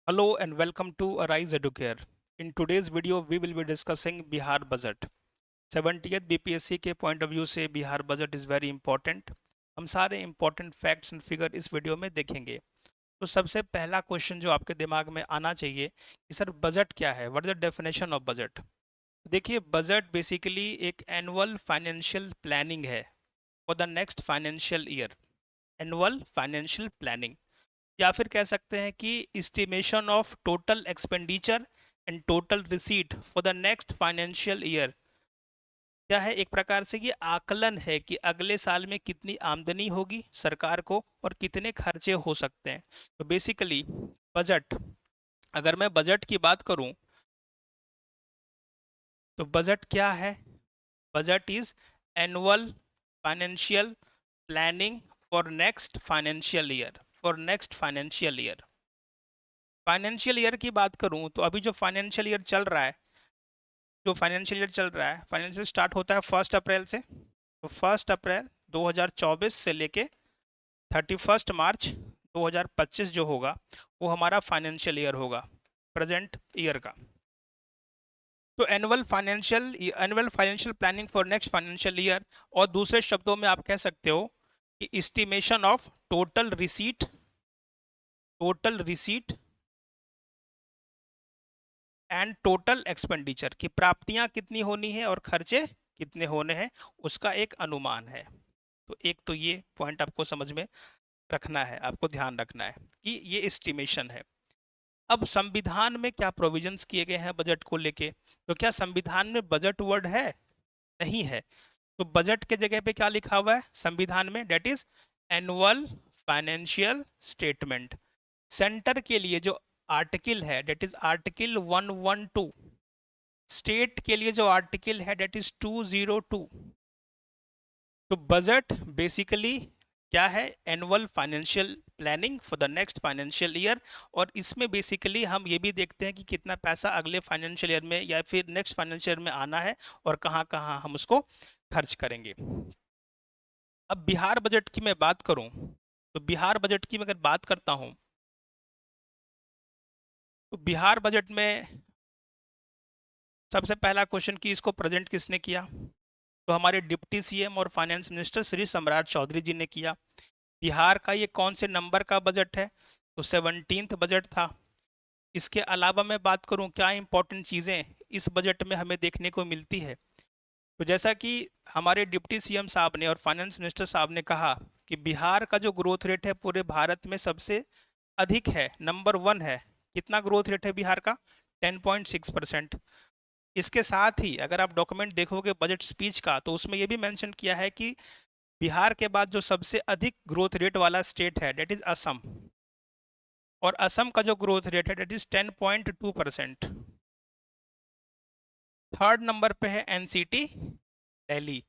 Hello and welcome to Arise Educare. In today's video, we will be discussing Bihar budget. 70th BPSC के point of view से Bihar budget is very important. हम सारे important facts and figure इस video में देखेंगे। तो सबसे पहला क्वेश्चन जो आपके दिमाग में आना चाहिए कि सर बजट क्या है, what is the definition of budget. देखिए, बजट बेसिकली एक एनुअल फाइनेंशियल प्लानिंग है for the next financial year. Annual financial planning, या फिर कह सकते हैं कि estimation of total expenditure and total receipt for the next financial year. क्या है, एक प्रकार से ये आकलन है कि अगले साल में कितनी आमदनी होगी सरकार को और कितने खर्चे हो सकते हैं। तो बेसिकली बजट, अगर मैं बजट की बात करूं तो बजट क्या है? Budget is annual financial planning for next financial year. Financial year की बात करूं तो अभी जो फाइनेंशियल ईयर चल रहा है, फाइनेंशियल स्टार्ट होता है 1 अप्रैल से। तो 1 अप्रैल 2024 से लेके 31 मार्च 2025 जो होगा वो हमारा फाइनेंशियल ईयर होगा, प्रेजेंट ईयर का। तो annual financial planning for next financial year, और दूसरे शब्दों में आप कह सकते हो कि estimation of total receipt and total expenditure की प्राप्तियां कितनी होनी है और खर्चे कितने होने हैं, उसका एक अनुमान है। तो एक तो ये पॉइंट आपको समझ में रखना है, आपको ध्यान रखना है कि ये एस्टिमेशन है। अब संविधान में क्या प्रोविजंस किए गए हैं बजट को लेके? तो क्या संविधान में बजट वर्ड है? नहीं है। तो बजट के जगह पे क्या लिखा हुआ है संविधान में? That is annual financial statement. Centre के लिए जो आर्टिकल है डेट इज आर्टिकल 112। स्टेट के लिए जो आर्टिकल है डेट इज 202। तो बजट बेसिकली क्या है? Annual financial planning for the next financial year. और इसमें बेसिकली हम ये भी देखते हैं कि कितना पैसा अगले फाइनेंशियल ईयर में या फिर नेक्स्ट फाइनेंशियल ईयर में आना है और कहाँ कहाँ हम उसको खर्च करेंगे। अब बिहार बजट की मैं बात करूं तो बिहार बजट की मैं अगर बात करता हूं तो बिहार बजट में सबसे पहला क्वेश्चन कि इसको प्रेजेंट किसने किया? तो हमारे डिप्टी सीएम और फाइनेंस मिनिस्टर श्री सम्राट चौधरी जी ने किया। बिहार का ये कौन से नंबर का बजट है? तो 17th बजट था। इसके अलावा मैं बात करूं क्या इंपॉर्टेंट चीज़ें इस बजट में हमें देखने को मिलती है, तो जैसा कि हमारे डिप्टी सीएम साहब ने और फाइनेंस मिनिस्टर साहब ने कहा कि बिहार का जो ग्रोथ रेट है पूरे भारत में सबसे अधिक है, नंबर 1 है। कितना ग्रोथ रेट है बिहार का? 10.6%। इसके साथ ही अगर आप डॉक्यूमेंट देखोगे बजट स्पीच का तो उसमें यह भी मेंशन किया है कि बिहार के बाद जो सबसे अधिक ग्रोथ रेट वाला स्टेट है डेट इज असम, और असम का जो ग्रोथ रेट है डेट इज 10.2%। थर्ड नंबर पे है एनसीटी दिल्ली,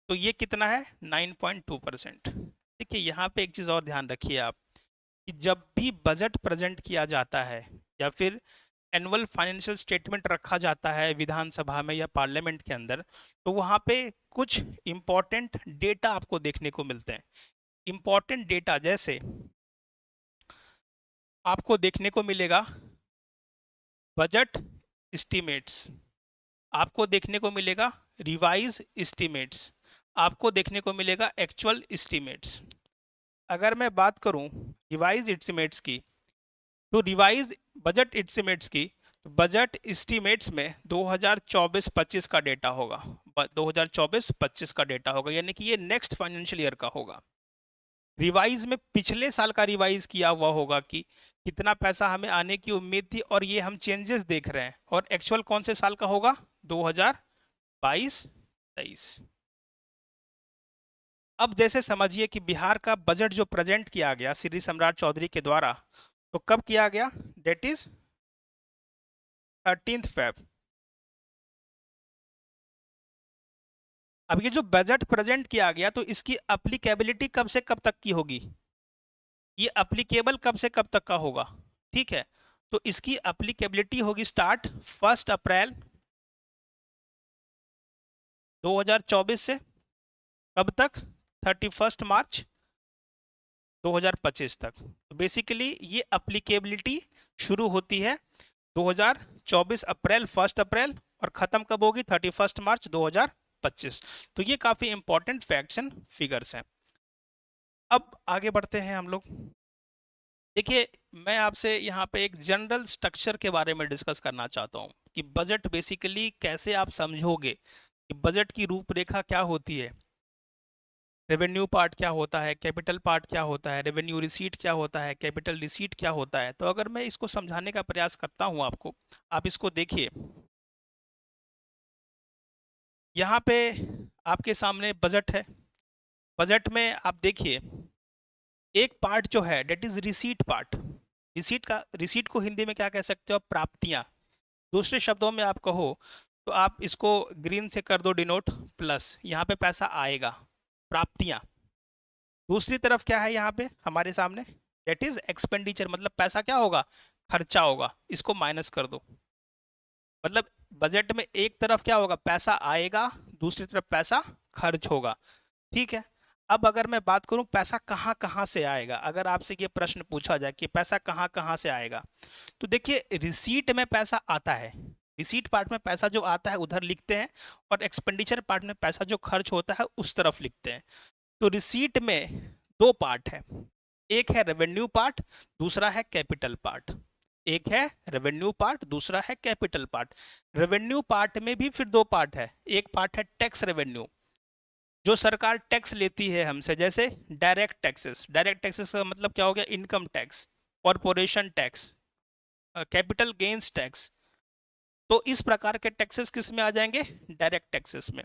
तो ये कितना है? 9.2%। देखिए, यहाँ पे एक चीज़ और ध्यान रखिए आप कि जब भी बजट प्रेजेंट किया जाता है या फिर एनुअल फाइनेंशियल स्टेटमेंट रखा जाता है विधानसभा में या पार्लियामेंट के अंदर, तो वहाँ पे कुछ इम्पॉर्टेंट डेटा आपको देखने को मिलते हैं। इम्पॉर्टेंट डेटा जैसे आपको देखने को मिलेगा बजट एस्टीमेट्स, आपको देखने को मिलेगा रिवाइज एस्टीमेट्स, आपको देखने को मिलेगा एक्चुअल एस्टीमेट्स। अगर मैं बात करूं रिवाइज एस्टीमेट्स की, तो रिवाइज बजट एस्टीमेट्स की, तो बजट एस्टीमेट्स में 2024-25 का डेटा होगा। 2024-25 का डेटा होगा, यानी कि ये नेक्स्ट फाइनेंशियल ईयर का होगा। रिवाइज में पिछले साल का रिवाइज किया हुआ होगा कि कितना पैसा हमें आने की उम्मीद थी और ये हम चेंजेस देख रहे हैं। और एक्चुअल कौन से साल का होगा? 2022-23। अब जैसे समझिए कि बिहार का बजट जो प्रेजेंट किया गया श्री सम्राट चौधरी के द्वारा, तो कब किया गया? That is 13 Feb। अब ये जो बजट प्रेजेंट किया गया तो इसकी अप्लीकेबिलिटी कब से कब तक की होगी? ये अप्लीकेबल कब से कब तक का होगा? ठीक है, तो इसकी अप्लीकेबिलिटी होगी स्टार्ट 1 अप्रैल 2024 से कब तक? 31 मार्च 2025 तक। तो बेसिकली ये अप्लीकेबिलिटी शुरू होती है 2024 अप्रैल 1 अप्रैल और खत्म कब होगी 31 मार्च 2025। तो ये काफी इंपॉर्टेंट फैक्ट्स एंड फिगर्स हैं। अब आगे बढ़ते हैं हम लोग। देखिए, मैं आपसे यहाँ पे एक जनरल स्ट्रक्चर के बारे में डिस्कस करना चाहता हूँ कि बजट बेसिकली कैसे आप समझोगे कि बजट की रूपरेखा क्या होती है, रेवेन्यू पार्ट क्या होता है, कैपिटल पार्ट क्या होता है, रेवेन्यू रिसीट क्या होता है, कैपिटल रिसीट क्या होता है। तो अगर मैं इसको समझाने का प्रयास करता हूँ आपको, आप इसको देखिए। यहाँ पे आपके सामने बजट है। बजट में आप देखिए एक पार्ट जो है that is receipt part. Receipt को हिंदी में क्या कह सकते हो, प्राप्तियां। दूसरे शब्दों में आप कहो तो आप इसको ग्रीन से कर दो डिनोट, प्लस यहाँ पे पैसा आएगा, प्राप्तियां। दूसरी तरफ क्या है यहाँ पे हमारे सामने, डेट इज एक्सपेंडिचर, मतलब पैसा क्या होगा, खर्चा होगा, इसको माइनस कर दो। मतलब बजट में एक तरफ क्या होगा, पैसा आएगा, दूसरी तरफ पैसा खर्च होगा। ठीक है। अब अगर मैं बात करूं पैसा कहाँ कहाँ से आएगा, अगर आपसे ये प्रश्न पूछा जाए कि पैसा कहाँ कहाँ से आएगा, तो देखिए रिसीट में पैसा आता है, रिसीट पार्ट में पैसा जो आता है उधर लिखते हैं, और एक्सपेंडिचर पार्ट में पैसा जो खर्च होता है उस तरफ लिखते हैं। तो रिसीट में दो पार्ट है, एक है रेवेन्यू पार्ट, दूसरा है कैपिटल पार्ट। एक है रेवेन्यू पार्ट, दूसरा है कैपिटल पार्ट। रेवेन्यू पार्ट में भी फिर दो पार्ट है, एक पार्ट है टैक्स रेवेन्यू, जो सरकार टैक्स लेती है हमसे, जैसे डायरेक्ट टैक्सेस। डायरेक्ट टैक्सेस का मतलब क्या हो गया, income tax, corporation tax, capital gains tax. तो इस प्रकार के टैक्सेस किस में आ जाएंगे, डायरेक्ट टैक्सेस में।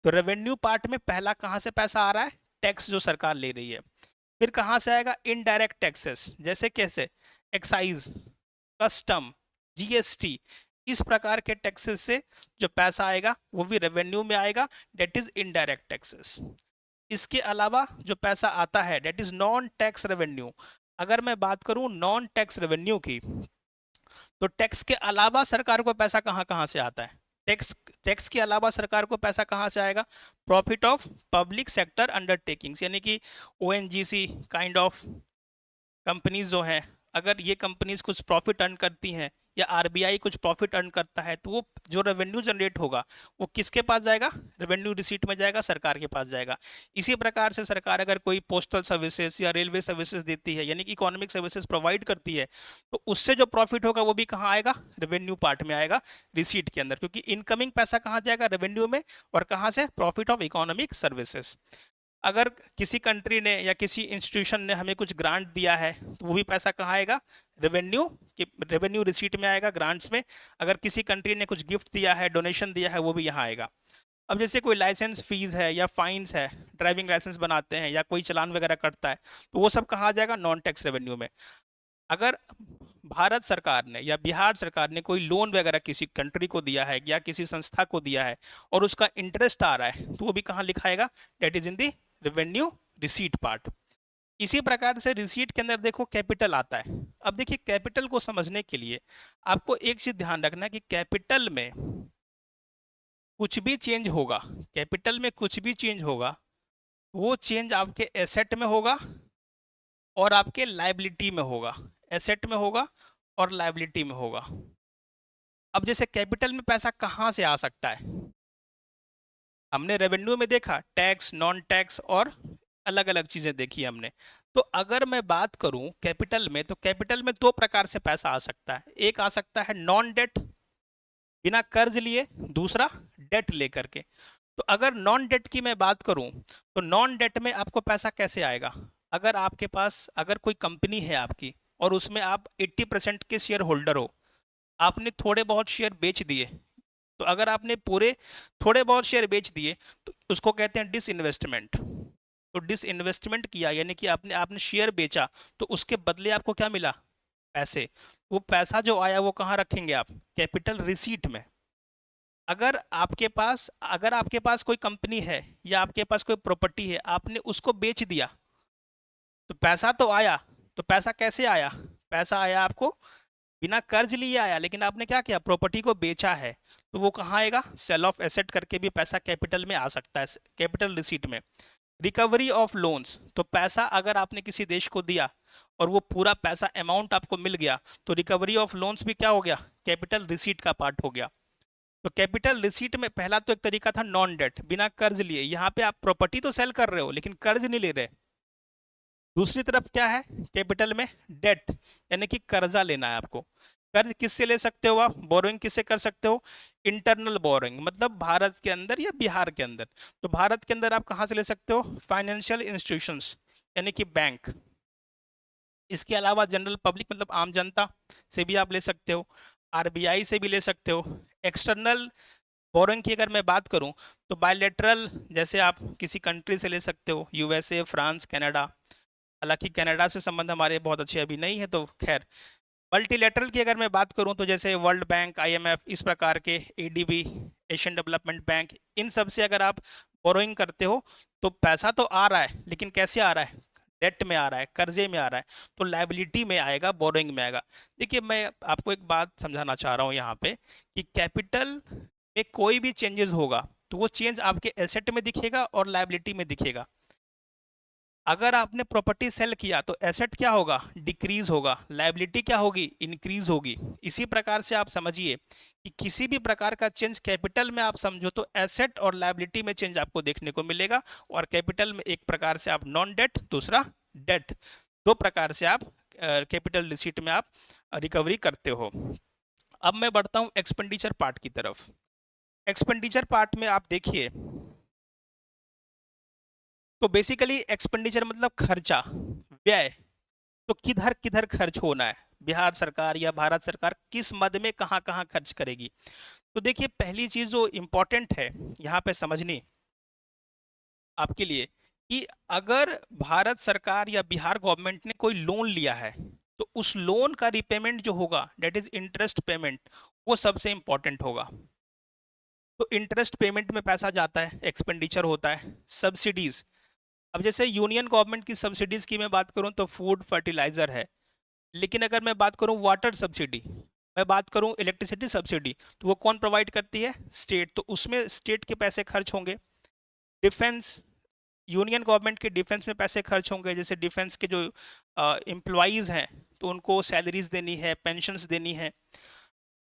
तो रेवेन्यू पार्ट में पहला कहां से पैसा आ रहा है, टैक्स जो सरकार ले रही है। फिर कहां से आएगा, इनडायरेक्ट टैक्सेस, जैसे कैसे, एक्साइज, कस्टम, जीएसटी। इस प्रकार के टैक्सेस से जो पैसा आएगा वो भी रेवेन्यू में आएगा, डेट इज इनडायरेक्ट टैक्सेस। इसके अलावा जो पैसा आता है that is non tax revenue. अगर मैं बात करूं नॉन टैक्स रेवेन्यू की, तो टैक्स के अलावा सरकार को पैसा कहां कहां से आता है, टैक्स टैक्स के अलावा सरकार को पैसा कहां से आएगा, profit of public sector undertakings, यानी कि ओएनजीसी काइंड ऑफ कंपनीज जो हैं, अगर ये कंपनीज कुछ प्रॉफिट अर्न करती हैं या आरबीआई कुछ प्रॉफिट अर्न करता है, तो वो जो रेवेन्यू जनरेट होगा वो किसके पास जाएगा, रेवेन्यू रिसीट में जाएगा, सरकार के पास जाएगा। इसी प्रकार से सरकार अगर कोई पोस्टल सर्विसेज या रेलवे सर्विसेज देती है, यानी कि इकोनॉमिक सर्विसेज प्रोवाइड करती है, तो उससे जो प्रॉफिट होगा वो भी कहाँ आएगा, रेवेन्यू पार्ट में आएगा, रिसीट के अंदर। क्योंकि इनकमिंग पैसा कहाँ जाएगा, रेवेन्यू में, और कहाँ से, प्रॉफिट ऑफ इकोनॉमिक सर्विसेज। अगर किसी कंट्री ने या किसी इंस्टीट्यूशन ने हमें कुछ ग्रांट दिया है, तो वो भी पैसा कहाँ आएगा, रेवेन्यू रिसीट में आएगा, ग्रांट्स में। अगर किसी कंट्री ने कुछ गिफ्ट दिया है, डोनेशन दिया है, वो भी यहाँ आएगा। अब जैसे कोई लाइसेंस फीस है या फाइन्स है, ड्राइविंग लाइसेंस बनाते हैं या कोई चालान वगैरह कटता है, तो वो सब कहाँ आ जाएगा, नॉन टैक्स रेवेन्यू में। अगर भारत सरकार ने या बिहार सरकार ने कोई लोन वगैरह किसी कंट्री को दिया है या किसी संस्था को दिया है और उसका इंटरेस्ट आ रहा है, तो वो भी कहाँ लिखाएगा, date is in the revenue receipt part. इसी प्रकार से रिसीट के अंदर देखो कैपिटल आता है। अब देखिए कैपिटल को समझने के लिए आपको एक चीज ध्यान रखना है कि कैपिटल में कुछ भी चेंज होगा, कैपिटल में कुछ भी चेंज होगा, वो चेंज आपके एसेट में होगा और आपके लायबिलिटी में होगा, एसेट में होगा और लायबिलिटी में होगा। अब जैसे कैपिटल में पैसा कहाँ से आ सकता है, हमने रेवेन्यू में देखा टैक्स, नॉन टैक्स और अलग अलग चीजें देखी हमने। तो अगर मैं बात करूं कैपिटल में, तो कैपिटल में दो प्रकार से पैसा आ सकता है। एक आ सकता है नॉन डेट, बिना कर्ज लिए, दूसरा डेट लेकर के। तो अगर नॉन डेट की मैं बात करूं, तो नॉन डेट में आपको पैसा कैसे आएगा, अगर आपके पास, अगर कोई कंपनी है आपकी और उसमें आप 80% के शेयर होल्डर हो, आपने थोड़े बहुत शेयर बेच दिए, तो अगर आपने पूरे थोड़े बहुत शेयर बेच दिए तो उसको कहते हैं डिसइन्वेस्टमेंट। तो डिसइन्वेस्टमेंट किया यानी कि आपने आपने शेयर बेचा, तो उसके बदले आपको क्या मिला, पैसे। वो पैसा जो आया वो कहाँ रखेंगे आप, कैपिटल रिसीट में। अगर आपके पास कोई कंपनी है या आपके पास कोई प्रॉपर्टी है, आपने उसको बेच दिया, तो पैसा तो आया। तो पैसा कैसे आया, पैसा आया आपको बिना कर्ज लिए आया, लेकिन आपने क्या किया, प्रॉपर्टी को बेचा है, तो वो कहाँ आएगा, सेल ऑफ एसेट करके भी पैसा कैपिटल में आ सकता है, कैपिटल रिसीट में। रिकवरी ऑफ लोन्स, तो पैसा अगर आपने किसी देश को दिया और वो पूरा पैसा अमाउंट आपको मिल गया, तो रिकवरी ऑफ लोन्स भी क्या हो गया, कैपिटल रिसीट का पार्ट हो गया। तो कैपिटल रिसीट में पहला तो एक तरीका था नॉन डेट, बिना कर्ज लिए। यहाँ पे आप प्रॉपर्टी तो सेल कर रहे हो लेकिन कर्ज नहीं ले रहे। दूसरी तरफ क्या है कैपिटल में, डेट, यानी कि कर्जा लेना है आपको। कर्ज किससे ले सकते हो आप, बोरोइंग किससे कर सकते हो, इंटरनल बोरोइंग, मतलब भारत के अंदर या बिहार के अंदर। तो भारत के अंदर आप कहाँ से ले सकते हो, फाइनेंशियल इंस्टीट्यूशंस यानी कि बैंक। इसके अलावा जनरल पब्लिक मतलब आम जनता से भी आप ले सकते हो, आरबीआई से भी ले सकते हो। एक्सटर्नल बोरोइंग की अगर मैं बात करूं तो बायलेटरल, जैसे आप किसी कंट्री से ले सकते हो, यूएसए, फ्रांस, कनाडा। हालांकि कनाडा से संबंध हमारे बहुत अच्छे अभी नहीं है, तो खैर। मल्टीलेटरल की अगर मैं बात करूं तो जैसे वर्ल्ड बैंक, आईएमएफ, इस प्रकार के, एडीबी, एशियन डेवलपमेंट बैंक, इन सब से अगर आप बोरोइंग करते हो तो पैसा तो आ रहा है लेकिन कैसे आ रहा है, डेट में आ रहा है, कर्जे में आ रहा है, तो लाइबिलिटी में आएगा, बोरोइंग में आएगा। देखिए मैं आपको एक बात समझाना चाह रहा हूँ यहाँ पे कि कैपिटल में कोई भी चेंजेस होगा तो वो चेंज आपके एसेट में दिखेगा और लाइबिलिटी में दिखेगा। अगर आपने प्रॉपर्टी सेल किया तो एसेट क्या होगा, डिक्रीज होगा, लायबिलिटी क्या होगी, इंक्रीज होगी। इसी प्रकार से आप समझिए कि किसी भी प्रकार का चेंज कैपिटल में आप समझो तो एसेट और लायबिलिटी में चेंज आपको देखने को मिलेगा। और कैपिटल में एक प्रकार से आप नॉन डेट, दूसरा डेट, दो प्रकार से आप कैपिटल रिसीट में आप रिकवरी करते हो। अब मैं बढ़ता हूं एक्सपेंडिचर पार्ट की तरफ। एक्सपेंडिचर पार्ट में आप देखिए तो बेसिकली एक्सपेंडिचर मतलब खर्चा, व्यय। तो किधर किधर खर्च होना है, बिहार सरकार या भारत सरकार किस मद में कहाँ कहाँ खर्च करेगी। तो देखिए पहली चीज जो इंपॉर्टेंट है यहाँ पे समझनी आपके लिए, कि अगर भारत सरकार या बिहार गवर्नमेंट ने कोई लोन लिया है तो उस लोन का रिपेमेंट जो होगा, डेट इज इंटरेस्ट पेमेंट, वो सबसे इंपॉर्टेंट होगा। तो इंटरेस्ट पेमेंट में पैसा जाता है, एक्सपेंडिचर होता है। सब्सिडीज, अब जैसे यूनियन गवर्नमेंट की सब्सिडीज की मैं बात करूं तो फूड, फर्टिलाइजर है। लेकिन अगर मैं बात करूं वाटर सब्सिडी, मैं बात करूं इलेक्ट्रिसिटी सब्सिडी, तो वो कौन प्रोवाइड करती है, स्टेट, तो उसमें स्टेट के पैसे खर्च होंगे। डिफेंस, यूनियन गवर्नमेंट के डिफेंस में पैसे खर्च होंगे, जैसे डिफेंस के जो एम्प्लॉयज़ हैं तो उनको सैलरीज देनी है, पेंशन्स देनी है।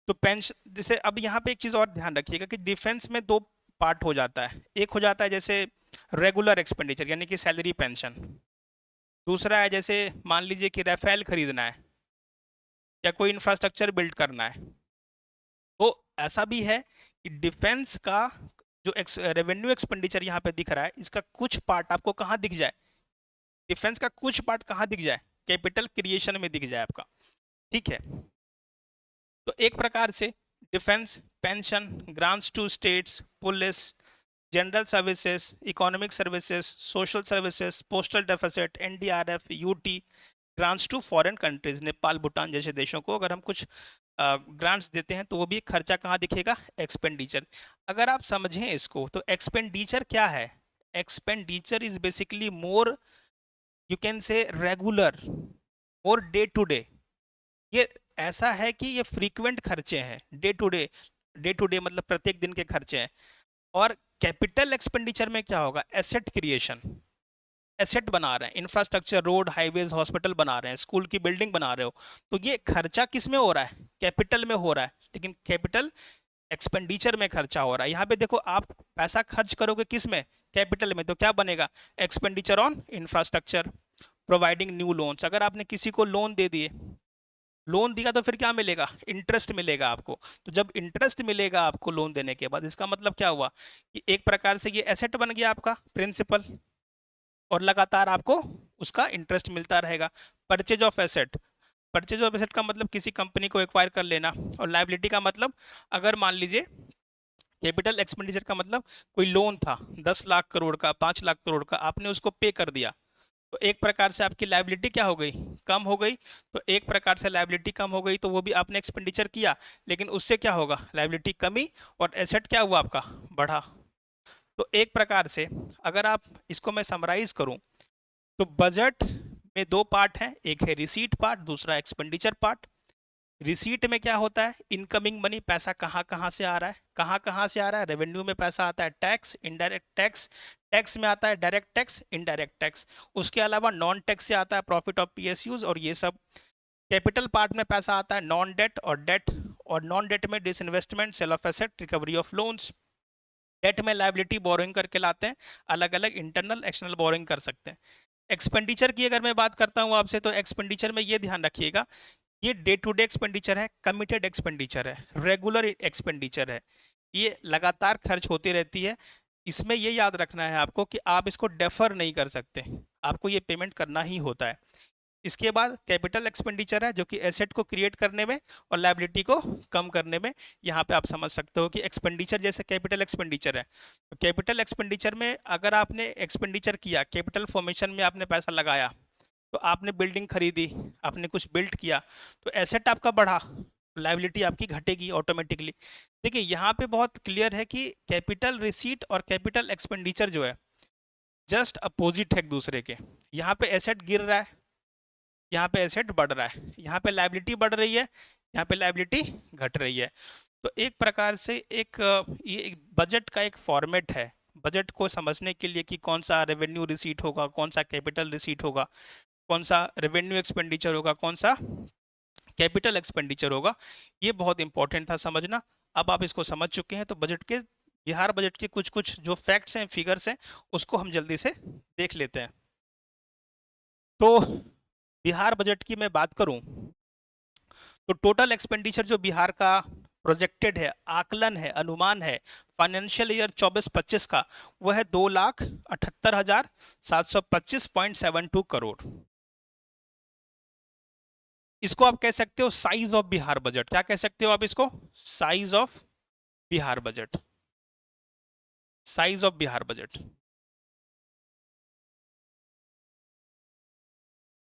तो पेंशन, जैसे अब यहाँ पे एक चीज़ और ध्यान रखिएगा कि डिफेंस में दो पार्ट हो जाता है। एक हो जाता है जैसे रेगुलर एक्सपेंडिचर यानी कि सैलरी, पेंशन। दूसरा है जैसे मान लीजिए कि राफेल खरीदना है या कोई इंफ्रास्ट्रक्चर बिल्ड करना है। तो ऐसा भी है कि डिफेंस का जो रेवेन्यू एक्सपेंडिचर यहाँ पे दिख रहा है, इसका कुछ पार्ट आपको कहाँ दिख जाए, डिफेंस का कुछ पार्ट कहाँ दिख जाए, कैपिटल क्रिएशन में दिख जाए आपका। ठीक है, तो एक प्रकार से defence, pension, grants to states, police, general services, economic services, social services, postal deficit, NDRF, UT, grants to foreign countries, Nepal, Bhutan जैसे देशों को अगर हम कुछ ग्रांट्स देते हैं तो वो भी खर्चा कहाँ दिखेगा, एक्सपेंडिचर। अगर आप समझें इसको तो एक्सपेंडिचर क्या है, expenditure is basically more, you can say regular, more day to day. ये ऐसा है कि ये फ्रीक्वेंट खर्चे हैं, डे टू डे मतलब प्रत्येक दिन के खर्चे हैं। और कैपिटल एक्सपेंडिचर में क्या होगा, एसेट क्रिएशन, एसेट बना रहे हैं, इंफ्रास्ट्रक्चर, रोड, हाईवेज, हॉस्पिटल बना रहे हैं, स्कूल की बिल्डिंग बना रहे हो, तो ये खर्चा किस में हो रहा है, कैपिटल में हो रहा है। लेकिन कैपिटल एक्सपेंडिचर में खर्चा हो रहा है। यहाँ पे देखो आप पैसा खर्च करोगे किस में, कैपिटल में, तो क्या बनेगा, expenditure on infrastructure, providing new loans. अगर आपने किसी को लोन दे दिए, लोन दिया तो फिर क्या मिलेगा, इंटरेस्ट मिलेगा आपको। तो जब इंटरेस्ट मिलेगा आपको लोन देने के बाद, इसका मतलब क्या हुआ कि एक प्रकार से ये एसेट बन गया आपका, प्रिंसिपल, और लगातार आपको उसका इंटरेस्ट मिलता रहेगा। Purchase of asset, purchase of asset का मतलब किसी कंपनी को एक्वायर कर लेना। और लाइबिलिटी का मतलब, अगर मान लीजिए कैपिटल एक्सपेंडिचर का मतलब कोई लोन था 10 लाख करोड़ का, 5 लाख करोड़ का, आपने उसको पे कर दिया, तो एक प्रकार से आपकी लाइबिलिटी क्या हो गई, कम हो गई। तो एक प्रकार से लाइबिलिटी कम हो गई तो वो भी आपने एक्सपेंडिचर किया, लेकिन उससे क्या होगा, लाइबिलिटी कमी, और एसेट क्या हुआ आपका, बढ़ा। तो एक प्रकार से अगर आप इसको मैं समराइज करूं तो बजट में दो पार्ट हैं, एक है रिसीट पार्ट, दूसरा एक्सपेंडिचर पार्ट। रिसीट में क्या होता है, इनकमिंग मनी, पैसा कहाँ कहाँ से आ रहा है, कहाँ कहाँ से आ रहा है, रेवेन्यू में पैसा आता है, टैक्स, इनडायरेक्ट टैक्स, टैक्स में आता है डायरेक्ट टैक्स, इनडायरेक्ट टैक्स, उसके अलावा नॉन टैक्स से आता है प्रॉफिट ऑफ पीएसयूज और ये सब। कैपिटल पार्ट में पैसा आता है नॉन डेट और डेट, और नॉन डेट में disinvestment, sale of asset, recovery of loans. Debt में लायबिलिटी बोरोइंग करके लाते हैं, अलग अलग इंटरनल एक्सटर्नल बोरोइंग कर सकते हैं। एक्सपेंडिचर की अगर मैं बात करता हूँ आपसे, तो एक्सपेंडिचर में ये ध्यान रखिएगा, ये डे टू डे एक्सपेंडिचर है, कमिटेड एक्सपेंडिचर है, रेगुलर एक्सपेंडिचर है, ये लगातार खर्च होती रहती है। इसमें ये याद रखना है आपको कि आप इसको डेफर नहीं कर सकते, आपको ये पेमेंट करना ही होता है। इसके बाद कैपिटल एक्सपेंडिचर है, जो कि एसेट को क्रिएट करने में और लायबिलिटी को कम करने में। यहाँ पे आप समझ सकते हो कि एक्सपेंडिचर जैसे कैपिटल एक्सपेंडिचर है, तो कैपिटल एक्सपेंडिचर में अगर आपने एक्सपेंडिचर किया, कैपिटल फॉर्मेशन में आपने पैसा लगाया, तो आपने बिल्डिंग खरीदी, आपने कुछ बिल्ड किया, तो एसेट आपका बढ़ा, लायबिलिटी आपकी घटेगी ऑटोमेटिकली। देखिए यहाँ पे बहुत क्लियर है कि कैपिटल रिसीट और कैपिटल एक्सपेंडिचर जो है जस्ट अपोजिट है एक दूसरे के। यहाँ पे एसेट गिर रहा है, यहाँ पे एसेट बढ़ रहा है, यहाँ पे लायबिलिटी बढ़ रही है, यहाँ पे लायबिलिटी घट रही है। तो एक प्रकार से ये एक बजट का एक फॉर्मेट है, बजट को समझने के लिए कि कौन सा रेवेन्यू रिसीट होगा, कौन सा कैपिटल रिसीट होगा, कौन सा रेवेन्यू एक्सपेंडिचर होगा, कौन सा कैपिटल एक्सपेंडिचर होगा, ये बहुत इंपॉर्टेंट था समझना। अब आप इसको समझ चुके हैं, तो बजट के, बिहार बजट के कुछ कुछ जो फैक्ट्स हैं, फिगर्स हैं, उसको हम जल्दी से देख लेते हैं। तो बिहार बजट की मैं बात करूं, तो टोटल एक्सपेंडिचर जो बिहार का प्रोजेक्टेड है, आकलन है, अनुमान है फाइनेंशियल ईयर 24-25 का, वह है 2,78,725.72 करोड़। इसको आप कह सकते हो साइज ऑफ बिहार बजट। क्या कह सकते हो आप इसको? Size of Bihar budget, size of Bihar budget.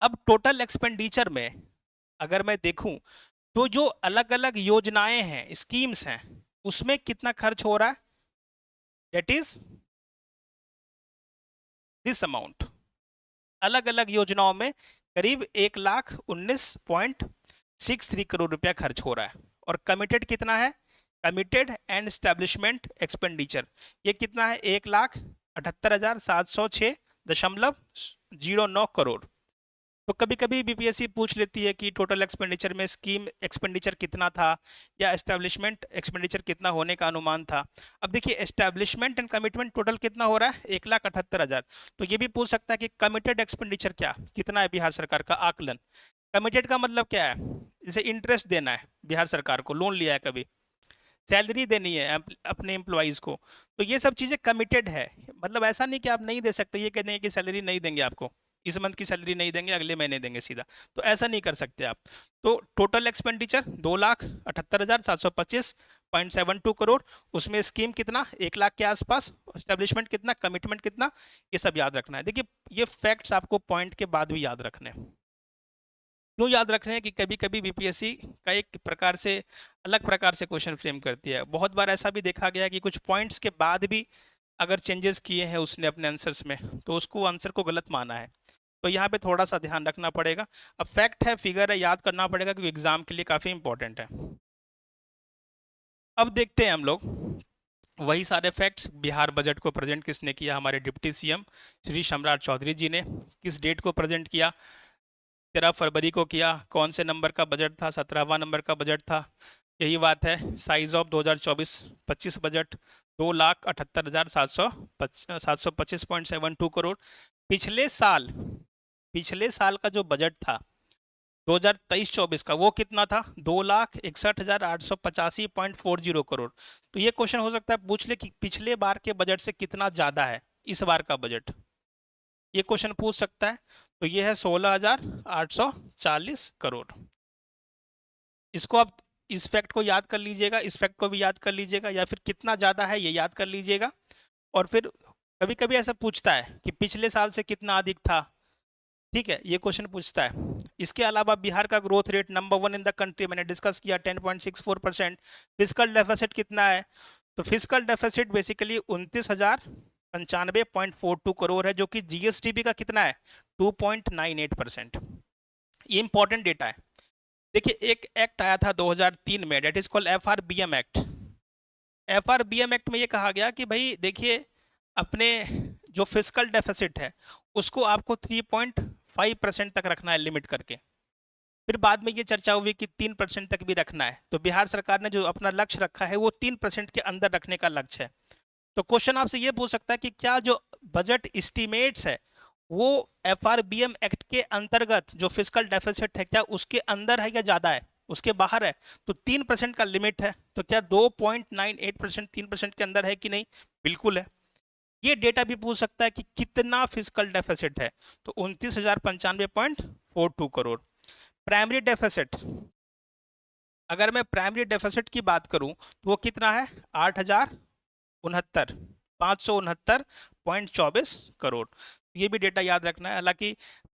अब टोटल एक्सपेंडिचर में अगर मैं देखूं, तो जो अलग अलग योजनाएं हैं, स्कीम्स हैं, उसमें कितना खर्च हो रहा है, दैट इज दिस अमाउंट। अलग अलग योजनाओं में करीब 1,19.63 करोड़ रुपया खर्च हो रहा है। और कमिटेड कितना है? कमिटेड एंड एस्टेब्लिशमेंट एक्सपेंडिचर, ये कितना है? 1,78,706.09 करोड़। तो कभी कभी बीपीएससी पूछ लेती है कि टोटल एक्सपेंडिचर में स्कीम एक्सपेंडिचर कितना था, या एस्टेब्लिशमेंट एक्सपेंडिचर कितना होने का अनुमान था। अब देखिए, एस्टेब्लिशमेंट एंड कमिटमेंट टोटल कितना हो रहा है? 1,78,000। तो ये भी पूछ सकता है कि कमिटेड एक्सपेंडिचर क्या कितना है बिहार सरकार का आकलन। कमिटेड का मतलब क्या है? जैसे इंटरेस्ट देना है बिहार सरकार को, लोन लिया है कभी, सैलरी देनी है अपने एम्प्लॉयज को, तो ये सब चीज़ें कमिटेड है। मतलब ऐसा नहीं कि आप नहीं दे सकते, ये कहते हैं कि सैलरी नहीं देंगे आपको, इस मंथ की सैलरी नहीं देंगे, अगले महीने देंगे सीधा, तो ऐसा नहीं कर सकते आप। तो टोटल एक्सपेंडिचर 2,78,725.72 करोड़, उसमें स्कीम कितना? 1,00,000 के आसपास, एस्टेब्लिशमेंट कितना, कमिटमेंट कितना, ये सब याद रखना है। देखिए, ये फैक्ट्स आपको पॉइंट के बाद भी याद रखने हैं। क्यों याद रख रहे हैं? कि कभी कभी बीपीएससी का एक प्रकार से अलग प्रकार से क्वेश्चन फ्रेम करती है। बहुत बार ऐसा भी देखा गया कि कुछ पॉइंट्स के बाद भी अगर चेंजेस किए हैं उसने अपने आंसर्स में, तो उसको आंसर को गलत माना है। तो यहाँ पे थोड़ा सा ध्यान रखना पड़ेगा। अब फैक्ट है, फिगर है, याद करना पड़ेगा, क्योंकि एग्जाम के लिए काफ़ी इंपॉर्टेंट है। अब देखते हैं हम लोग वही सारे फैक्ट्स। बिहार बजट को प्रेजेंट किसने किया? हमारे डिप्टी सीएम श्री सम्राट चौधरी जी ने। किस डेट को प्रेजेंट किया? 13 फरवरी को किया। कौन से नंबर का बजट था? 17वां नंबर का बजट था। यही बात है। Size of 2024-25 budget 2,78,725.72 crore. पिछले साल का जो बजट था 2023-24 का, वो कितना था? 2,61,885.40 करोड़। तो ये क्वेश्चन हो सकता है पूछ ले कि पिछले बार के बजट से कितना ज़्यादा है इस बार का बजट, ये क्वेश्चन पूछ सकता है। तो ये है 16,840 करोड़। इसको आप, इस फैक्ट को याद कर लीजिएगा, इस फैक्ट को भी याद कर लीजिएगा, या फिर कितना ज़्यादा है ये याद कर लीजिएगा। और फिर कभी कभी ऐसा पूछता है कि पिछले साल से कितना अधिक था, ठीक है, ये क्वेश्चन पूछता है। इसके अलावा बिहार का growth rate number 1 in the country, मैंने डिस्कस किया 10.64%। फिजिकल डेफिसिट कितना है? तो फिजिकल डेफिसिट बेसिकली 29,095.42 करोड़ है, जो कि जीएसडीपी का कितना है? 2.98%। ये इंपॉर्टेंट डेटा है। देखिए, एक एक्ट आया था 2003 में, that is called FRBM act. FRBM act में ये कहा गया कि भाई देखिए, अपने जो फिस्कल डेफिसिट है उसको आपको 3.5% तक रखना है लिमिट करके। फिर बाद में ये चर्चा हुई कि 3% तक भी रखना है, तो बिहार सरकार ने जो अपना लक्ष्य रखा है वो 3% के अंदर रखने का लक्ष्य है। तो क्वेश्चन आपसे ये पूछ सकता है कि क्या जो बजट एस्टिमेट्स है वो FRBM एक्ट के अंतर्गत जो फिस्कल डेफिसिट है क्या उसके अंदर है या ज्यादा है, उसके बाहर है। तो 3% का लिमिट है, तो क्या 2.98% 3% के अंदर है कि नहीं, बिल्कुल है। ये डेटा भी पूछ सकता है कि कितना फिस्कल डेफिसिट है, तो 29,095.42 करोड़। प्राइमरी डेफिसिट, अगर मैं प्राइमरी डेफिसिट की बात करूं तो वो कितना है, 5,69 करोड़। ये भी डेटा याद रखना है। हालांकि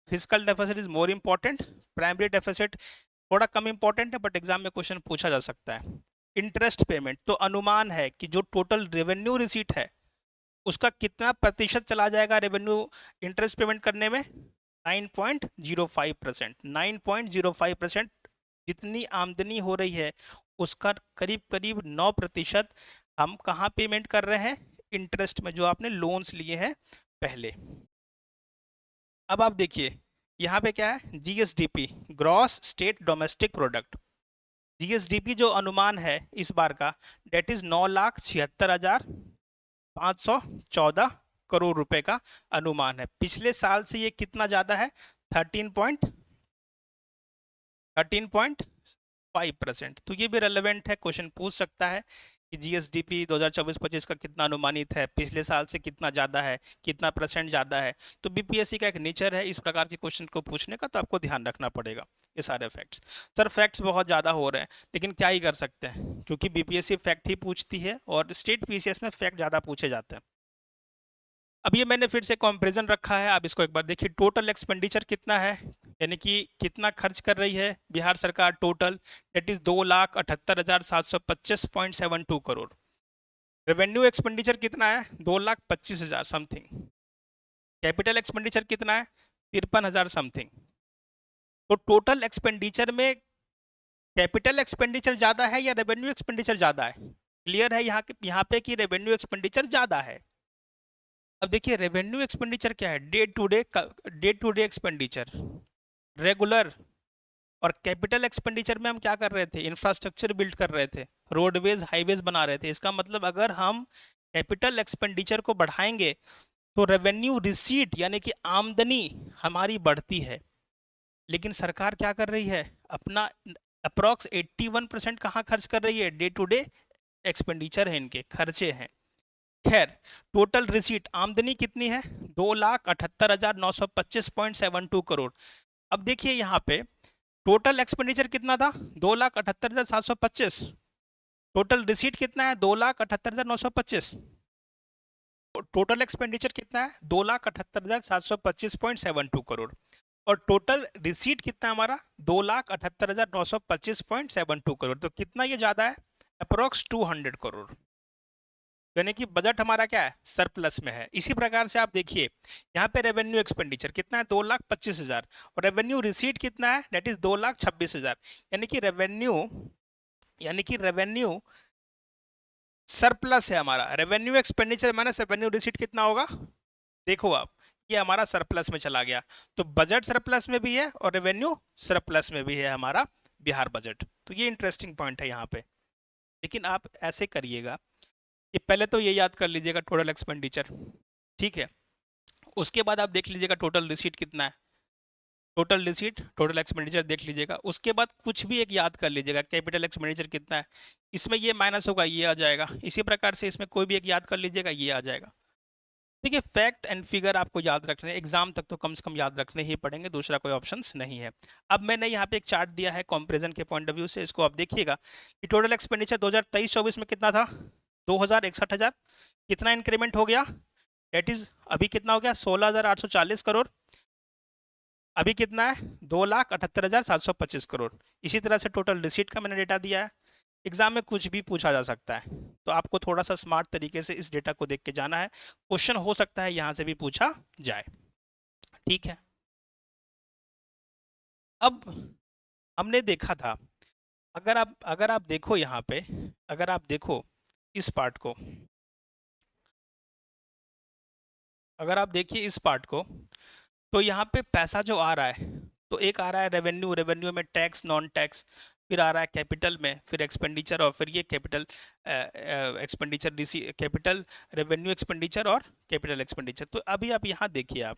physical deficit is more important, primary deficit थोड़ा कम इंपॉर्टेंट है, बट एग्जाम में क्वेश्चन पूछा जा सकता है। इंटरेस्ट पेमेंट, तो अनुमान है कि जो टोटल रेवेन्यू रिसीट है उसका कितना प्रतिशत चला जाएगा रेवेन्यू इंटरेस्ट पेमेंट करने में, 9.05%। 9.05% जितनी आमदनी हो रही है उसका करीब करीब 9% हम कहाँ पेमेंट कर रहे हैं, इंटरेस्ट में, जो आपने लोन्स लिए हैं पहले। अब आप देखिए यहाँ पे क्या है, GSDP, gross state domestic product. GSDP जो अनुमान है इस बार का, डेट इज 9,76,514 करोड़ रुपए का अनुमान है। पिछले साल से ये कितना ज्यादा है, 13.5%। तो ये भी रेलेवेंट है, क्वेश्चन पूछ सकता है कि GSDP 2024-25 का कितना अनुमानित है, पिछले साल से कितना ज़्यादा है, कितना परसेंट ज़्यादा है। तो BPSC का एक नेचर है इस प्रकार के क्वेश्चन को पूछने का, तो आपको ध्यान रखना पड़ेगा ये सारे फैक्ट्स। सर फैक्ट्स बहुत ज़्यादा हो रहे हैं, लेकिन क्या ही कर सकते हैं, क्योंकि BPSC फैक्ट ही पूछती है और स्टेट PCS में फैक्ट ज़्यादा पूछे जाते हैं। अब ये मैंने फिर से कंपैरिजन रखा है, आप इसको एक बार देखिए। टोटल एक्सपेंडिचर कितना है, यानी कि कितना खर्च कर रही है बिहार सरकार total, that is 2,78,725.72 crore. Revenue expenditure कितना है, 2,25,000 समथिंग। कैपिटल एक्सपेंडिचर कितना है, 53,000 समथिंग। तो टोटल एक्सपेंडिचर में कैपिटल एक्सपेंडिचर ज्यादा है या रेवेन्यू एक्सपेंडिचर ज्यादा है, क्लियर है यहाँ पे कि रेवेन्यू एक्सपेंडिचर ज्यादा है। अब देखिए रेवेन्यू एक्सपेंडिचर क्या है, day to day expenditure, regular. और कैपिटल एक्सपेंडिचर में हम क्या कर रहे थे, इंफ्रास्ट्रक्चर बिल्ड कर रहे थे, रोडवेज हाईवेज बना रहे थे। इसका मतलब अगर हम कैपिटल एक्सपेंडिचर को बढ़ाएंगे तो रेवेन्यू रिसीट यानी कि आमदनी हमारी बढ़ती है। लेकिन सरकार क्या कर रही है, अपना अप्रॉक्स 81% कहाँ खर्च कर रही है, डे टू डे एक्सपेंडिचर है, इनके खर्चे हैं। खैर टोटल रिसीट आमदनी कितनी है, 2,78,925.72 करोड़। अब देखिए यहाँ पे टोटल एक्सपेंडिचर कितना था, 2,78,725। टोटल रिसीट कितना है, 2,78,925। टोटल एक्सपेंडिचर कितना है, 2,78,725.72 करोड़। और टोटल रिसीट कितना है हमारा, 2,78,925.72 करोड़। तो कितना ये ज्यादा है, अप्रोक्स 200 करोड़। यानी कि बजट हमारा क्या है, सरप्लस में है। इसी प्रकार से आप देखिए यहाँ पे रेवेन्यू एक्सपेंडिचर कितना है, 2,25,000, और रेवेन्यू रिसीट कितना है, डेट इज 2,26,000। यानी कि रेवेन्यू सरप्लस है हमारा। Revenue expenditure minus revenue receipt कितना होगा, देखो आप, ये हमारा सरप्लस में चला गया। तो बजट सरप्लस में भी है और रेवेन्यू सरप्लस में भी है हमारा बिहार बजट। तो ये इंटरेस्टिंग पॉइंट है यहाँ पे। लेकिन आप ऐसे करिएगा कि पहले तो ये याद कर लीजिएगा टोटल एक्सपेंडिचर, ठीक है। उसके बाद आप देख लीजिएगा टोटल रिसीट कितना है, टोटल रिसीट टोटल एक्सपेंडिचर देख लीजिएगा। उसके बाद कुछ भी एक याद कर लीजिएगा, कैपिटल एक्सपेंडिचर कितना है, इसमें ये माइनस होगा, ये आ जाएगा। इसी प्रकार से इसमें कोई भी एक याद कर लीजिएगा, ये आ जाएगा। देखिए फैक्ट एंड फिगर आपको याद रखने, एग्जाम तक तो कम से कम याद रखने ही पड़ेंगे, दूसरा कोई ऑप्शंस नहीं है। अब मैंने यहाँ पे एक चार्ट दिया है कंपैरिजन के पॉइंट ऑफ व्यू से, इसको आप देखिएगा कि टोटल एक्सपेंडिचर 2023-24 में कितना था, 2,61,000। कितना इंक्रीमेंट हो गया, डेट इज अभी कितना हो गया, 16,840 करोड़। अभी कितना है, 2,78,725 करोड़। इसी तरह से टोटल रिसीट का मैंने डेटा दिया है। एग्जाम में कुछ भी पूछा जा सकता है, तो आपको थोड़ा सा स्मार्ट तरीके से इस डेटा को देख के जाना है। क्वेश्चन हो सकता है यहाँ से भी पूछा जाए, ठीक है। अब हमने देखा था, अगर आप देखो यहाँ पे, अगर आप देखो इस पार्ट को, अगर आप देखिए इस पार्ट को, तो यहाँ पे पैसा जो आ रहा है, तो एक आ रहा है रेवेन्यू, रेवेन्यू में टैक्स, नॉन टैक्स, फिर आ रहा है कैपिटल में, फिर एक्सपेंडिचर, और फिर ये capital expenditure, capital, revenue expenditure और कैपिटल एक्सपेंडिचर। तो अभी आप यहाँ देखिए, आप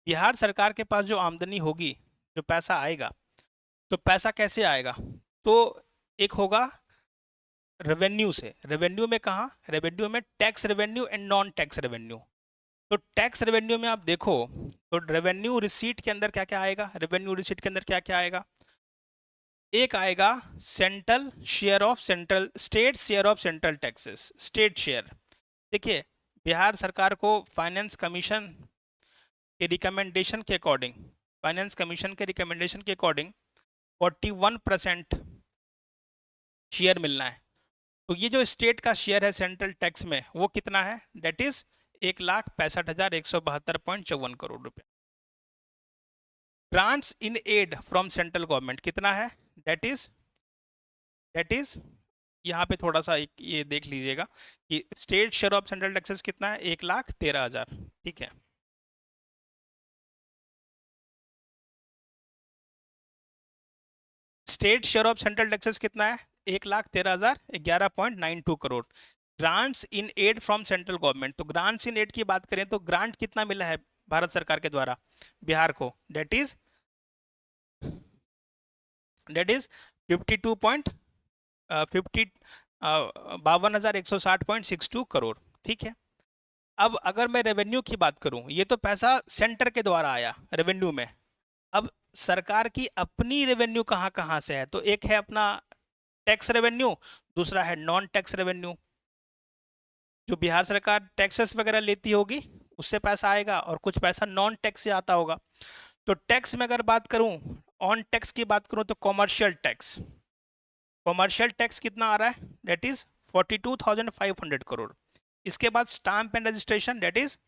बिहार सरकार के पास जो आमदनी होगी, जो पैसा आएगा, तो पैसा कैसे आएगा? तो एक होगा रेवेन्यू से। रेवेन्यू में कहाँ? रेवेन्यू में tax revenue and non tax revenue. तो टैक्स रेवेन्यू में आप देखो, तो रेवेन्यू रिसीट के अंदर क्या क्या आएगा? रेवेन्यू रिसीट के अंदर क्या क्या आएगा? एक आएगा central share of central, state share of central taxes, state share. देखिए, बिहार सरकार को फाइनेंस कमीशन के रिकमेंडेशन के अकॉर्डिंग, फाइनेंस कमीशन के रिकमेंडेशन के अकॉर्डिंग 41% शेयर मिलना है। तो ये जो स्टेट का शेयर है सेंट्रल टैक्स में, वो कितना है? डेट इज 1,65,172.54 करोड़ रुपए। Grants in aid from central government कितना है? डेट इज यहाँ पे थोड़ा सा ये देख लीजिएगा कि state share of central taxes कितना है? 1,13,000। ठीक है, state share of central taxes कितना है? 1,13,000, 11.92 crore. Grants in aid from central government, तो ग्रांट्स इन एड की बात करें तो ग्रांट कितना मिला है भारत सरकार के द्वारा बिहार को? That is 52.60 crore. ठीक है, अब अगर मैं रेवेन्यू की बात करूं, ये तो पैसा सेंटर के द्वारा आया रेवेन्यू में। अब सरकार की अपनी रेवेन्यू कहाँ कहाँ से है? तो एक है अपना टैक्स रेवेन्यू, दूसरा है नॉन टैक्स रेवेन्यू। जो बिहार सरकार टैक्सेस वगैरह लेती होगी, उससे पैसा आएगा, और कुछ पैसा नॉन टैक्स से आता होगा। तो टैक्स में अगर बात करूं, ऑन टैक्स की बात करूं, तो कॉमर्शियल टैक्स, कॉमर्शियल टैक्स कितना आ रहा है? That is 42,500 crore. इसके बाद stamp and registration, that is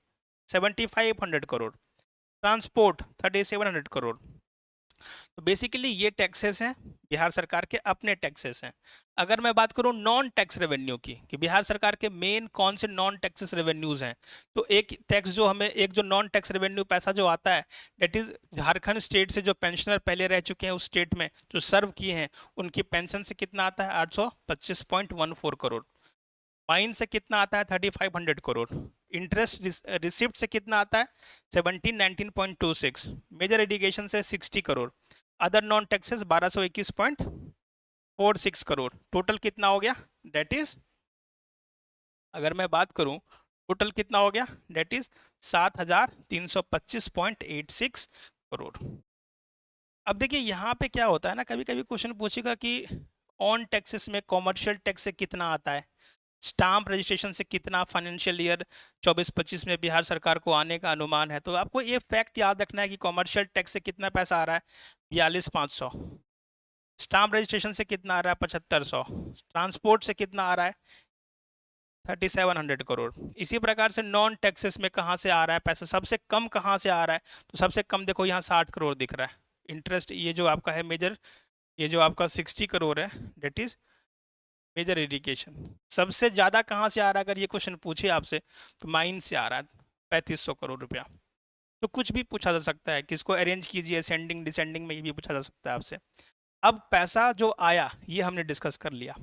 7,500 crore. Transport 3,700 crore. तो बेसिकली ये टैक्सेस हैं, बिहार सरकार के अपने टैक्सेस हैं। अगर मैं बात करूं नॉन टैक्स रेवेन्यू की, कि बिहार सरकार के मेन कौन से नॉन टैक्सेस रेवेन्यूज हैं, तो एक टैक्स जो हमें, एक जो नॉन टैक्स रेवेन्यू पैसा जो आता है, डेट इज झारखंड स्टेट से जो पेंशनर पहले रह चुके हैं उस स्टेट में, जो सर्व किए हैं, उनकी पेंशन से कितना आता है? 825.14 करोड़। माइन से कितना आता है? 3,500 करोड़। इंटरेस्ट रिसिप्ट से कितना आता है? 1719.26। मेजर इरिगेशन से 60 crore. Other non taxes 1221.46 crore. Total कितना हो गया? डेट इज, अगर मैं बात करूं, टोटल कितना हो गया? That is 7,325.86 crore. अब देखिए यहाँ पे क्या होता है ना, कभी कभी क्वेश्चन पूछेगा कि ऑन टैक्सेस में कॉमर्शियल टैक्स से कितना आता है, स्टाम्प रजिस्ट्रेशन से कितना फाइनेंशियल ईयर 24-25 में बिहार सरकार को आने का अनुमान है। तो आपको ये फैक्ट याद रखना है कि कॉमर्शियल टैक्स से कितना पैसा आ रहा है? 42,500। स्टाम्प रजिस्ट्रेशन से कितना आ रहा है? 7,500। ट्रांसपोर्ट से कितना आ रहा है? 3,700 करोड़। इसी प्रकार से नॉन टैक्सेस में कहाँ से आ रहा है पैसा? सबसे कम कहाँ से आ रहा है? तो सबसे कम देखो यहाँ 60 करोड़ दिख रहा है। इंटरेस्ट, ये जो आपका है मेजर, ये जो आपका 60 करोड़ है, डेट इज मेजर इरिगेशन। सबसे ज्यादा कहाँ से आ रहा है अगर ये क्वेश्चन पूछे आपसे, तो माइन से आ रहा है 3,500 करोड़ रुपया। तो कुछ भी पूछा जा सकता है, किसको अरेंज कीजिए असेंडिंग डिसेंडिंग में, ये भी पूछा जा सकता है आपसे। अब पैसा जो आया, ये हमने डिस्कस कर लिया।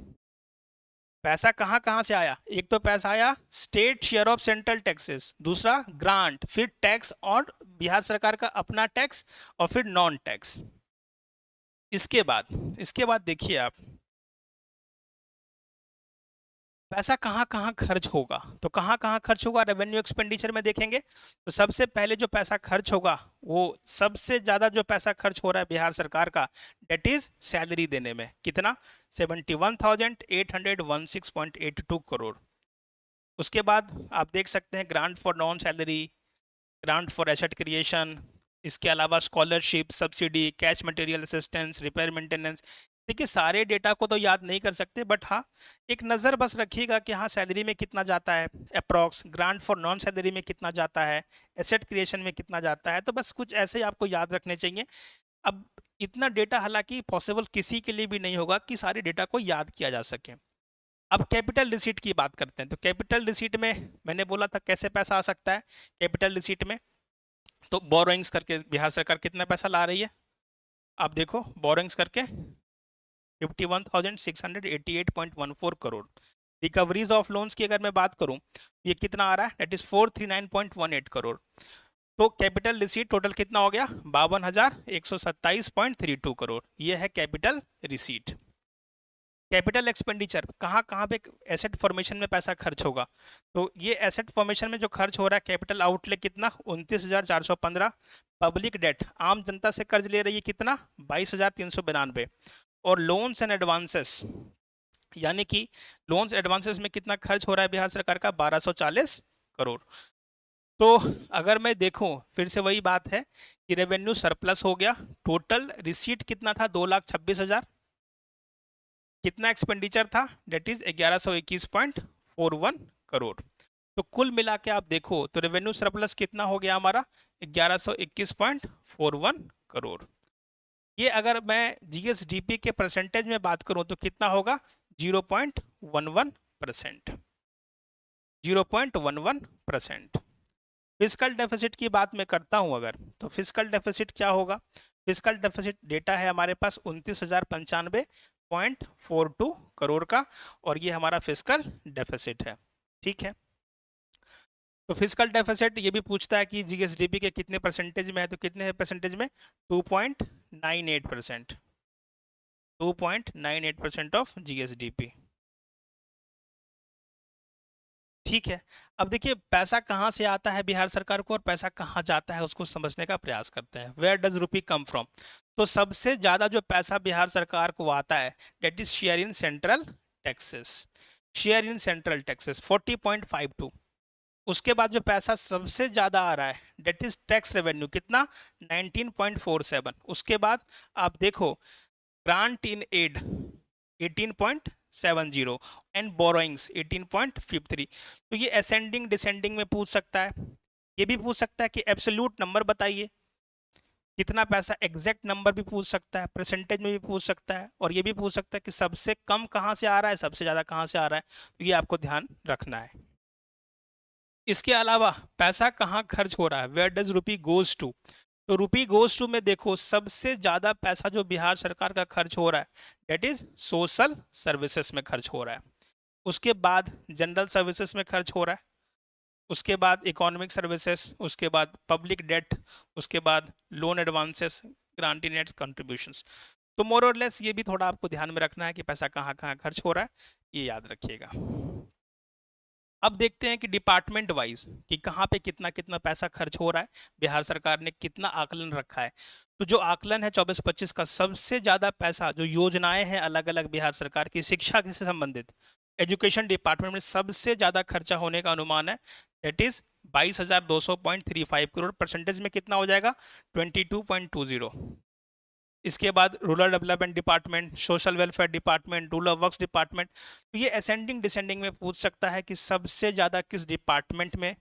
पैसा कहाँ कहाँ से आया? एक तो पैसा आया state share of central taxes, दूसरा ग्रांट, फिर टैक्स और बिहार सरकार का अपना टैक्स, और फिर नॉन टैक्स। इसके बाद देखिए आप, पैसा कहाँ कहाँ खर्च होगा। तो कहाँ कहाँ खर्च होगा रेवेन्यू एक्सपेंडिचर में देखेंगे, तो सबसे पहले जो पैसा खर्च होगा, वो सबसे ज्यादा जो पैसा खर्च हो रहा है बिहार सरकार का, डेट इज सैलरी देने में। कितना? 71,816.82 करोड़। उसके बाद आप देख सकते हैं grant for non salary, grant for asset creation, इसके अलावा scholarship, subsidy, cash material assistance, repair maintenance. देखिए सारे डेटा को तो याद नहीं कर सकते, बट हाँ एक नज़र बस रखिएगा कि हाँ सैलरी में कितना जाता है approx, grant for non salary में कितना जाता है, एसेट क्रिएशन में कितना जाता है। तो बस कुछ ऐसे आपको याद रखने चाहिए। अब इतना डेटा हालांकि पॉसिबल किसी के लिए भी नहीं होगा कि सारे डेटा को याद किया जा सके। अब कैपिटल रिसीट की बात करते हैं। तो कैपिटल रिसीट में मैंने बोला था कैसे पैसा आ सकता है कैपिटल रिसीट में। तो बोरोइंग्स करके बिहार सरकार कितना पैसा ला रही है, आप देखो बोरोइंग्स करके 51,688.14 करोड़। रिकवरीज ऑफ लोन्स की अगर मैं बात करूं, ये कितना आ रहा है, दैट इज 439.18 करोड़। तो कैपिटल रिसीट टोटल कितना हो गया, 52,127.32 करोड़। ये है कैपिटल रिसीट। कैपिटल एक्सपेंडिचर कहाँ कहाँ पे एसेट फॉर्मेशन में पैसा खर्च होगा, तो ये एसेट फॉर्मेशन में जो खर्च हो रहा है कैपिटल आउटले कितना, 29,415। पब्लिक डेट, आम जनता से कर्ज ले रही है कितना, 22,392। और लोन्स एंड एडवांसेस, यानी कि लोन्स एडवांसेस में कितना खर्च हो रहा है बिहार सरकार का, 1240 करोड़। तो अगर मैं देखूं फिर से वही बात है कि रेवेन्यू सरप्लस हो गया, टोटल रिसीट कितना था, 2,26,000। कितना एक्सपेंडिचर था, डेट इज 1121.41 करोड़। तो कुल मिला के आप देखो तो रेवेन्यू सरप्लस कितना हो गया हमारा, 1121.41 करोड़। ये अगर मैं जीएसडीपी के परसेंटेज में बात करूं तो कितना होगा, 0.11%। 0.11%। फिस्कल डेफिसिट की बात मैं करता हूं अगर, तो फिस्कल डेफिसिट क्या होगा, फिस्कल डेफिसिट डेटा है हमारे पास 29,095.42 करोड़ का, और ये हमारा फिस्कल डेफिसिट है। ठीक है, तो फिस्कल डेफिसिट ये भी पूछता है कि जीएसडीपी के कितने परसेंटेज में है, तो कितने परसेंटेज में, 2.98%। 2.98% ऑफ जीएसडीपी। ठीक है, अब देखिए पैसा कहाँ से आता है बिहार सरकार को और पैसा कहाँ जाता है उसको समझने का प्रयास करते हैं। वेयर डज रूपी कम फ्रॉम, तो सबसे ज्यादा जो पैसा बिहार सरकार को आता है that is share in central taxes. Share in central taxes 40.52। उसके बाद जो पैसा सबसे ज्यादा आ रहा है डेट इज टैक्स रेवेन्यू, कितना, 19.47। उसके बाद आप देखो grant in aid 18.70 and borrowings 18.53। तो ये असेंडिंग डिसेंडिंग में पूछ सकता है, ये भी पूछ सकता है कि एब्सोल्यूट नंबर बताइए कितना पैसा, एग्जैक्ट नंबर भी पूछ सकता है, परसेंटेज में भी पूछ सकता है, और ये भी पूछ सकता है कि सबसे कम कहाँ से आ रहा है, सबसे ज़्यादा कहाँ से आ रहा है। तो ये आपको ध्यान रखना है। इसके अलावा पैसा कहाँ खर्च हो रहा है, वेयर डज रूपी गोज टू, तो रूपी गोज टू में देखो सबसे ज्यादा पैसा जो बिहार सरकार का खर्च हो रहा है डेट इज सोशल सर्विसेज में खर्च हो रहा है। उसके बाद जनरल सर्विसेज में खर्च हो रहा है, उसके बाद इकोनॉमिक सर्विसेज, उसके बाद पब्लिक डेट, उसके बाद लोन एडवांसेस, ग्रांटी नेट्स, कंट्रीब्यूशंस। तो मोर और लेस ये भी थोड़ा आपको ध्यान में रखना है कि पैसा कहाँ कहाँ खर्च हो रहा है, ये याद रखिएगा। अब देखते हैं कि डिपार्टमेंट वाइज कि कहाँ पे कितना कितना पैसा खर्च हो रहा है, बिहार सरकार ने कितना आकलन रखा है। तो जो आकलन है 24-25 का, सबसे ज्यादा पैसा जो योजनाएं हैं अलग अलग बिहार सरकार की शिक्षा से संबंधित, एजुकेशन डिपार्टमेंट में सबसे ज्यादा खर्चा होने का अनुमान है, दैट इज 22,200.35 करोड़। परसेंटेज में कितना हो जाएगा, 22.20। इसके बाद rural development department, social welfare department, rural works department. तो ये असेंडिंग डिसेंडिंग में पूछ सकता है कि सबसे ज़्यादा किस डिपार्टमेंट में,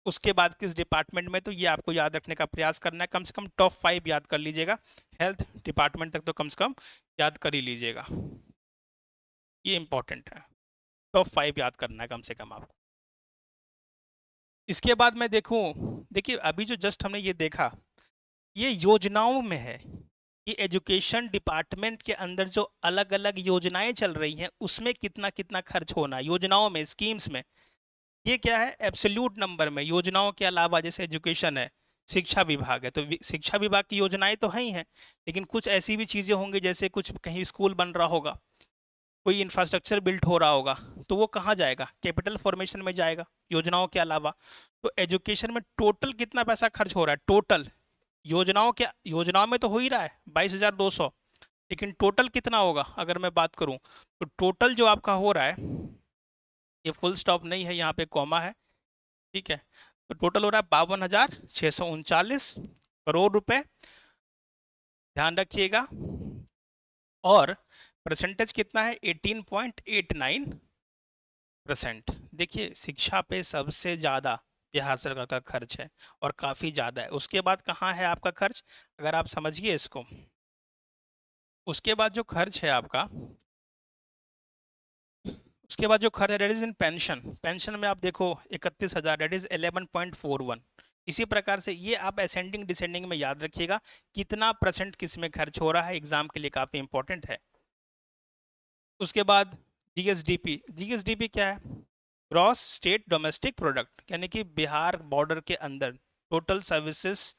उसके बाद किस डिपार्टमेंट में। तो ये आपको याद रखने का प्रयास करना है, कम से कम टॉप 5 याद कर लीजिएगा। हेल्थ डिपार्टमेंट तक तो कम से कम याद कर ही लीजिएगा, ये इंपॉर्टेंट है। टॉप 5 याद करना है कम से कम आपको। इसके बाद मैं देखूं, देखिए अभी जो जस्ट हमने ये देखा ये योजनाओं में है कि एजुकेशन डिपार्टमेंट के अंदर जो अलग अलग योजनाएं चल रही हैं उसमें कितना कितना खर्च होना है, योजनाओं में, स्कीम्स में। ये क्या है, एब्सोल्यूट नंबर में। योजनाओं के अलावा जैसे एजुकेशन है, शिक्षा विभाग है, तो शिक्षा विभाग की योजनाएं तो हैं ही हैं, लेकिन कुछ ऐसी भी चीज़ें होंगी जैसे कुछ कहीं स्कूल बन रहा होगा, कोई इंफ्रास्ट्रक्चर बिल्ट हो रहा होगा, तो वो कहाँ जाएगा, कैपिटल फॉर्मेशन में जाएगा योजनाओं के अलावा। तो एजुकेशन में टोटल कितना पैसा खर्च हो रहा है, टोटल योजनाओं में तो हो ही रहा है 22,200, लेकिन टोटल कितना होगा अगर मैं बात करूं, तो टोटल जो आपका हो रहा है, ये फुल स्टॉप नहीं है, यहाँ पे कॉमा है, ठीक है, तो टोटल हो रहा है 52,639 करोड़ रुपए, ध्यान रखिएगा। और परसेंटेज कितना है, 18.89%। देखिए शिक्षा पे सबसे ज़्यादा बिहार सरकार का खर्च है और काफ़ी ज़्यादा है। उसके बाद कहाँ है आपका खर्च, अगर आप समझिए इसको, उसके बाद जो खर्च है आपका, उसके बाद जो खर्च है that is in pension, pension में आप देखो 31,000 डेट इज 11.41। इसी प्रकार से ये आप असेंडिंग डिसेंडिंग में याद रखिएगा कितना परसेंट किस में खर्च हो रहा है, एग्जाम के लिए काफ़ी इंपॉर्टेंट है। उसके बाद जीएसडीपी, जीएसडीपी क्या है? ग्रॉस स्टेट डोमेस्टिक प्रोडक्ट, यानी कि बिहार बॉर्डर के अंदर टोटल सर्विसेज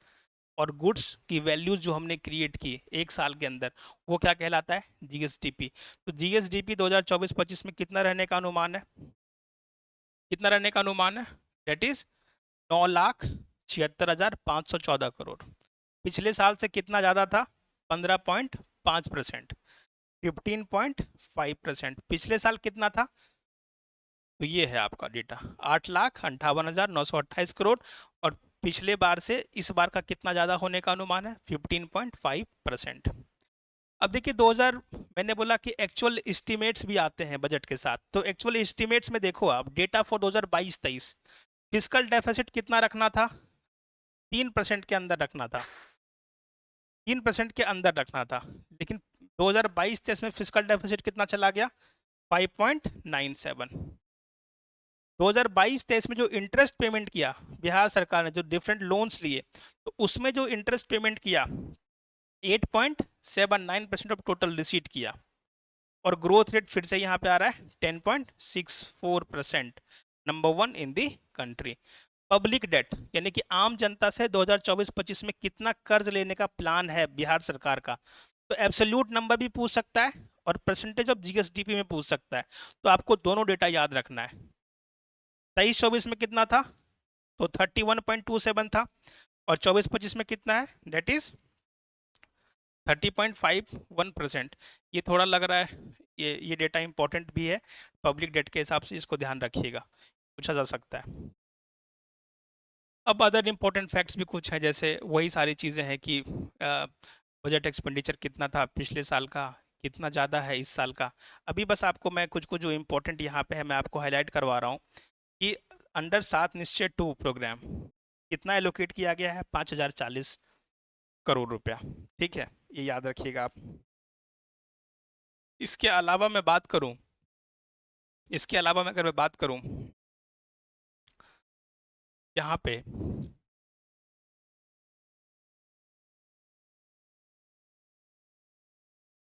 और गुड्स की वैल्यूज जो हमने क्रिएट की एक साल के अंदर, वो क्या कहलाता है? जीएसडीपी। तो जीएसडीपी 2024-25 में कितना रहने का अनुमान है? कितना रहने का अनुमान है? That is 9,76,514 crore. पिछले साल से कितना ज़्यादा था? 15.5%, 15.5%। पिछले साल कितना था? तो ये है आपका डेटा 8,58,928 करोड़, और पिछले बार से इस बार का कितना ज़्यादा होने का अनुमान है? 15.5%। अब देखिए 2000, मैंने बोला कि एक्चुअल एस्टिमेट्स भी आते हैं बजट के साथ, तो एक्चुअल एस्टिमेट्स में देखो आप डेटा फॉर 2022-23 फिस्कल डेफिसिट कितना रखना था? 3% के अंदर रखना था, 3% के अंदर रखना था, लेकिन 2022-23 में फिस्कल डेफिसिट कितना चला गया? 5.97। 2022-23 में जो इंटरेस्ट पेमेंट किया बिहार सरकार ने, जो डिफरेंट लोन्स लिए, तो उसमें जो इंटरेस्ट पेमेंट किया 8.79% ऑफ टोटल रिसीट किया, और ग्रोथ रेट फिर से यहाँ पे आ रहा है 10.64%, नंबर 1 इन दी कंट्री। पब्लिक डेट, यानी कि आम जनता से 2024-25 में कितना कर्ज लेने का प्लान है बिहार सरकार का, तो एब्सोल्यूट नंबर भी पूछ सकता है और परसेंटेज ऑफ जीएसडीपी में पूछ सकता है, तो आपको दोनों डेटा याद रखना है। 23-24 में कितना था? तो 31.27 था, और 24-25 में कितना है? That is 30.51%। ये थोड़ा लग रहा है, ये डेटा इंपॉर्टेंट भी है, पब्लिक डेट के हिसाब से इसको ध्यान रखिएगा, पूछा जा सकता है। अब अदर इम्पोर्टेंट फैक्ट्स भी कुछ हैं, जैसे वही सारी चीज़ें हैं कि बजट एक्सपेंडिचर कितना था पिछले साल का, कितना ज़्यादा है इस साल का। अभी बस आपको मैं कुछ जो इम्पोर्टेंट यहाँ पे है मैं आपको हाईलाइट करवा रहा हूँ कि अंडर 7 निश्चय 2 प्रोग्राम कितना एलोकेट किया गया है? 5,040 करोड़ रुपया। ठीक है, ये याद रखिएगा आप। इसके अलावा मैं बात करूं, इसके अलावा मैं अगर मैं बात करूं यहाँ पे,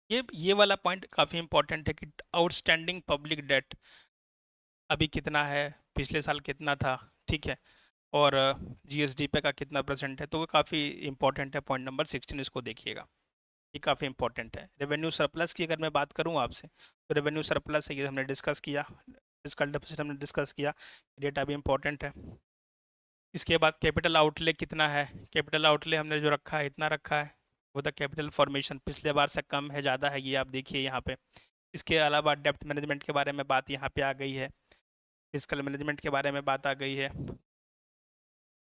ये वाला पॉइंट काफ़ी इंपॉर्टेंट है कि आउटस्टैंडिंग पब्लिक डेट अभी कितना है, पिछले साल कितना था, ठीक है, और जीएसडीपी का कितना परसेंट है, तो वो काफ़ी इंपॉर्टेंट है। पॉइंट नंबर 16 इसको देखिएगा, ये काफ़ी इंपॉर्टेंट है। रेवेन्यू सरप्लस की अगर मैं बात करूँ आपसे, तो रेवेन्यू सरप्लस है, ये हमने डिस्कस किया, फिस्कल डेफिसिट हमने डिस्कस किया, डेटा भी इंपॉर्टेंट है। इसके बाद कैपिटल आउटले कितना है? कैपिटल आउटले हमने जो रखा है इतना रखा है, वो द कैपिटल फॉर्मेशन पिछले बार से कम है ज़्यादा है, ये आप देखिए यहाँ पे। इसके अलावा डेप्ट मैनेजमेंट के बारे में बात यहाँ पे आ गई है, फिस्कल मैनेजमेंट के बारे में बात आ गई है।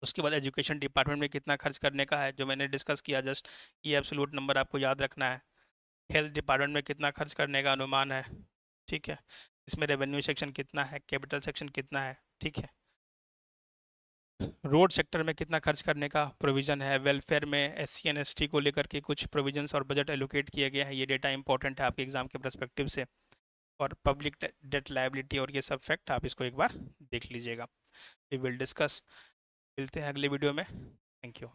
उसके बाद एजुकेशन डिपार्टमेंट में कितना खर्च करने का है, जो मैंने डिस्कस किया जस्ट, ये एब्सोल्यूट नंबर आपको याद रखना है। हेल्थ डिपार्टमेंट में कितना खर्च करने का अनुमान है, ठीक है, इसमें रेवेन्यू सेक्शन कितना है, कैपिटल सेक्शन कितना है, ठीक है। रोड सेक्टर में कितना खर्च करने का प्रोविज़न है, वेलफेयर में एससी एंड एसटी को लेकर के कुछ प्रोविजंस और बजट एलोकेट किया गया है, ये डेटा इंपॉर्टेंट है आपके एग्जाम के परस्पेक्टिव से। और पब्लिक डेट लायबिलिटी और ये सब फैक्ट आप इसको एक बार देख लीजिएगा। वी विल डिस्कस, मिलते हैं अगले वीडियो में। Thank you.